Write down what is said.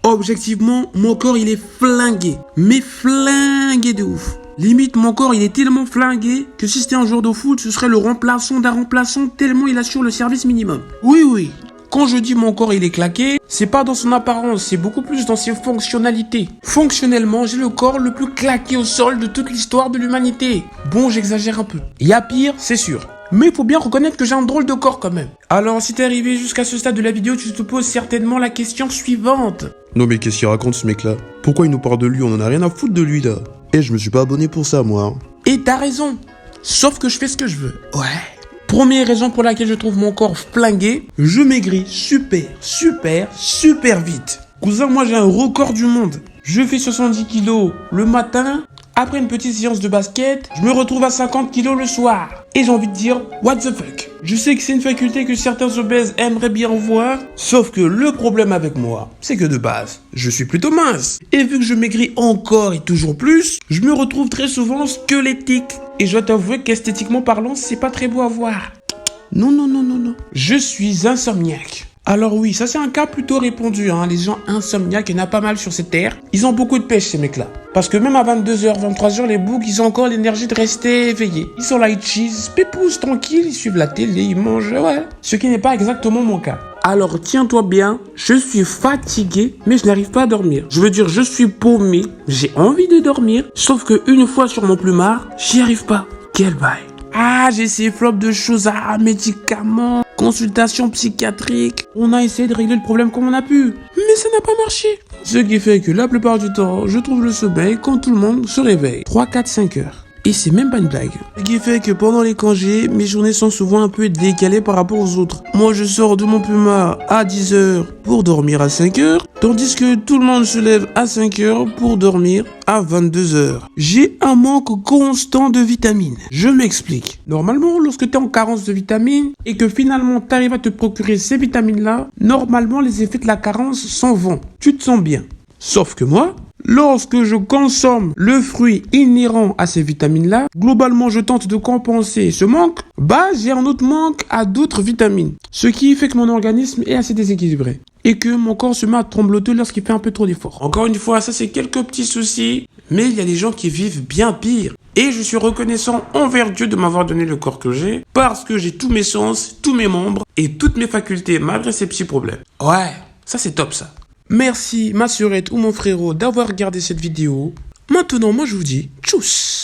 Objectivement, mon corps il est flingué. Mais flingué de ouf. Limite, mon corps il est tellement flingué que si c'était un joueur de foot, ce serait le remplaçant d'un remplaçant tellement il assure le service minimum. Oui. Quand je dis mon corps il est claqué, c'est pas dans son apparence, c'est beaucoup plus dans ses fonctionnalités. Fonctionnellement, j'ai le corps le plus claqué au sol de toute l'histoire de l'humanité. Bon, j'exagère un peu. Il y a pire, c'est sûr. Mais il faut bien reconnaître que j'ai un drôle de corps quand même. Alors, si t'es arrivé jusqu'à ce stade de la vidéo, tu te poses certainement la question suivante. Non mais qu'est-ce qu'il raconte ce mec là? Pourquoi il nous parle de lui? On en a rien à foutre de lui là. Je me suis pas abonné pour ça moi. Et t'as raison. Sauf que je fais ce que je veux. Ouais. Première raison pour laquelle je trouve mon corps flingué, je maigris super vite. Cousin, moi j'ai un record du monde. Je fais 70 kilos le matin, après une petite séance de basket, je me retrouve à 50 kilos le soir. Et j'ai envie de dire, what the fuck? Je sais que c'est une faculté que certains obèses aimeraient bien voir, sauf que le problème avec moi, c'est que de base, je suis plutôt mince. Et vu que je maigris encore et toujours plus, je me retrouve très souvent squelettique. Et je dois t'avouer qu'esthétiquement parlant, c'est pas très beau à voir. Non. Je suis insomniaque. Alors oui, ça c'est un cas plutôt répandu, hein. Les gens insomniaques, il y en a pas mal sur cette terre. Ils ont beaucoup de pêche ces mecs-là. Parce que même à 22h, 23h, les boucs, ils ont encore l'énergie de rester éveillés. Ils sont là, ils cheese, pépouses, tranquilles, ils suivent la télé, ils mangent, ouais. Ce qui n'est pas exactement mon cas. Alors tiens-toi bien, je suis fatigué, mais je n'arrive pas à dormir. Je veux dire, je suis paumé, j'ai envie de dormir, sauf que une fois sur mon plumard, j'y arrive pas. Quel bail. Ah, j'ai essayé flop de choses, médicaments, consultation psychiatrique. On a essayé de régler le problème comme on a pu, mais ça n'a pas marché. Ce qui fait que la plupart du temps, je trouve le sommeil quand tout le monde se réveille. 3, 4, 5 heures. Et c'est même pas une blague. Ce qui fait que pendant les congés, mes journées sont souvent un peu décalées par rapport aux autres. Moi, je sors de mon plumard à 10h pour dormir à 5h, tandis que tout le monde se lève à 5h pour dormir à 22h. J'ai un manque constant de vitamines. Je m'explique. Normalement, lorsque tu es en carence de vitamines et que finalement tu arrives à te procurer ces vitamines-là, normalement les effets de la carence s'en vont. Tu te sens bien. Sauf que moi, lorsque je consomme le fruit inhérent à ces vitamines-là, globalement je tente de compenser ce manque, j'ai un autre manque à d'autres vitamines. Ce qui fait que mon organisme est assez déséquilibré. Et que mon corps se met à trembloter lorsqu'il fait un peu trop d'efforts. Encore une fois, ça c'est quelques petits soucis, mais il y a des gens qui vivent bien pire. Et je suis reconnaissant envers Dieu de m'avoir donné le corps que j'ai, parce que j'ai tous mes sens, tous mes membres et toutes mes facultés malgré ces petits problèmes. Ouais, ça c'est top ça. Merci ma sœurette ou mon frérot d'avoir regardé cette vidéo. Maintenant, moi je vous dis tchuss.